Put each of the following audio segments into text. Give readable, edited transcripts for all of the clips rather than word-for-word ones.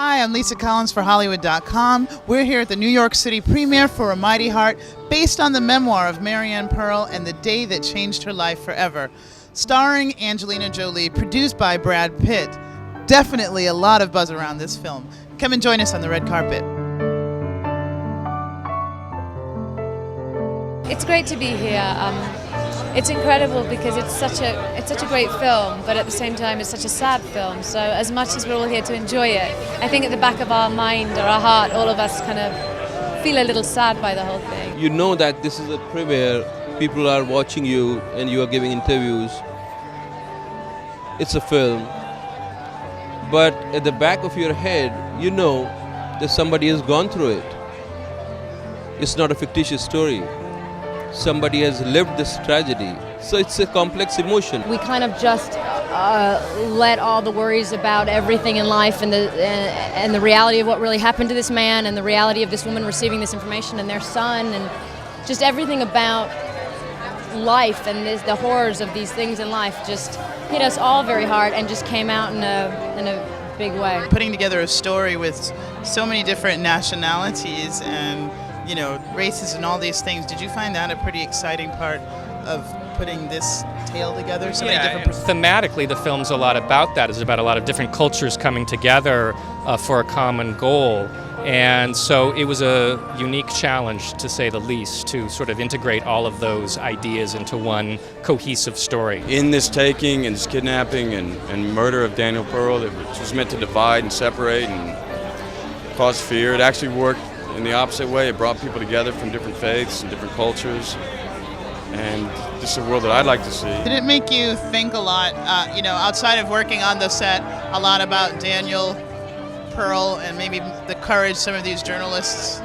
Hi, I'm Lisa Collins for Hollywood.com. We're here at the New York City premiere for A Mighty Heart, based on the memoir of Marianne Pearl and the day that changed her life forever. Starring Angelina Jolie, produced by Brad Pitt. Definitely a lot of buzz around this film. Come and join us on the red carpet. It's great to be here. It's incredible because it's such a great film, but at the same time it's such a sad film. So as much as we're all here to enjoy it, I think at the back of our mind or our heart, all of us kind of feel a little sad by the whole thing. You know that this is a premiere, people are watching you and you are giving interviews. It's a film. But at the back of your head, you know that somebody has gone through it. It's not a fictitious story. Somebody has lived this tragedy. So it's a complex emotion. We kind of just let all the worries about everything in life and the reality of what really happened to this man and the reality of this woman receiving this information and their son and just everything about life and the horrors of these things in life just hit us all very hard and just came out in a big way. Putting together a story with so many different nationalities and races and all these things. Did you find that a pretty exciting part of putting this tale together? So many different thematically, the film's a lot about that. It's about a lot of different cultures coming together for a common goal. And so it was a unique challenge, to say the least, to sort of integrate all of those ideas into one cohesive story. In this taking and this kidnapping and murder of Daniel Pearl, which was meant to divide and separate and cause fear, it actually worked in the opposite way. It brought people together from different faiths and different cultures, and this is a world that I'd like to see. Did it make you think a lot, outside of working on the set, a lot about Daniel Pearl and maybe the courage some of these journalists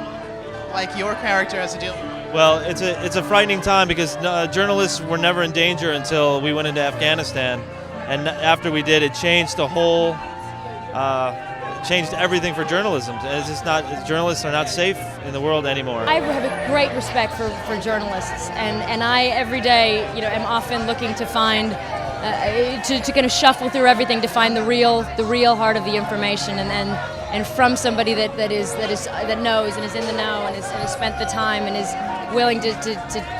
like your character has to deal with? Well, it's a frightening time because journalists were never in danger until we went into Afghanistan, and after we did, it changed the whole changed everything for journalism. It's just not, journalists are not safe in the world anymore. I have a great respect for journalists, and I every day, am often looking to find, to kind of shuffle through everything to find the real heart of the information, and from somebody that knows and is in the know and has spent the time and is willing to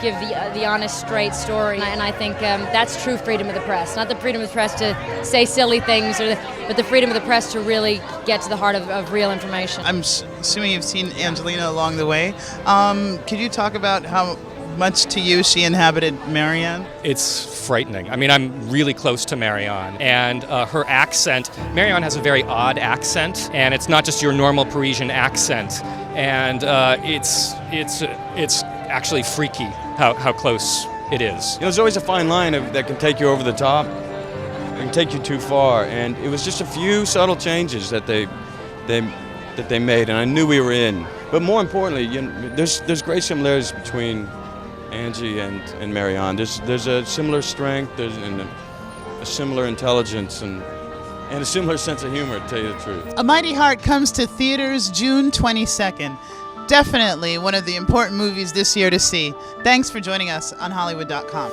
give the honest, straight story. And I think that's true freedom of the press. Not the freedom of the press to say silly things, but the freedom of the press to really get to the heart of real information. I'm assuming you've seen Angelina along the way. Could you talk about how much to you she inhabited Marianne? It's frightening. I mean, I'm really close to Marianne, and her accent, Marianne has a very odd accent, and it's not just your normal Parisian accent, and it's actually freaky how close it is. There's always a fine line that can take you over the top, it can take you too far, and it was just a few subtle changes that they made, and I knew we were in. But more importantly, there's great similarities between Angie and Marianne. There's a similar strength, and a similar intelligence, and a similar sense of humor, to tell you the truth. A Mighty Heart comes to theaters June 22nd. Definitely one of the important movies this year to see. Thanks for joining us on Hollywood.com.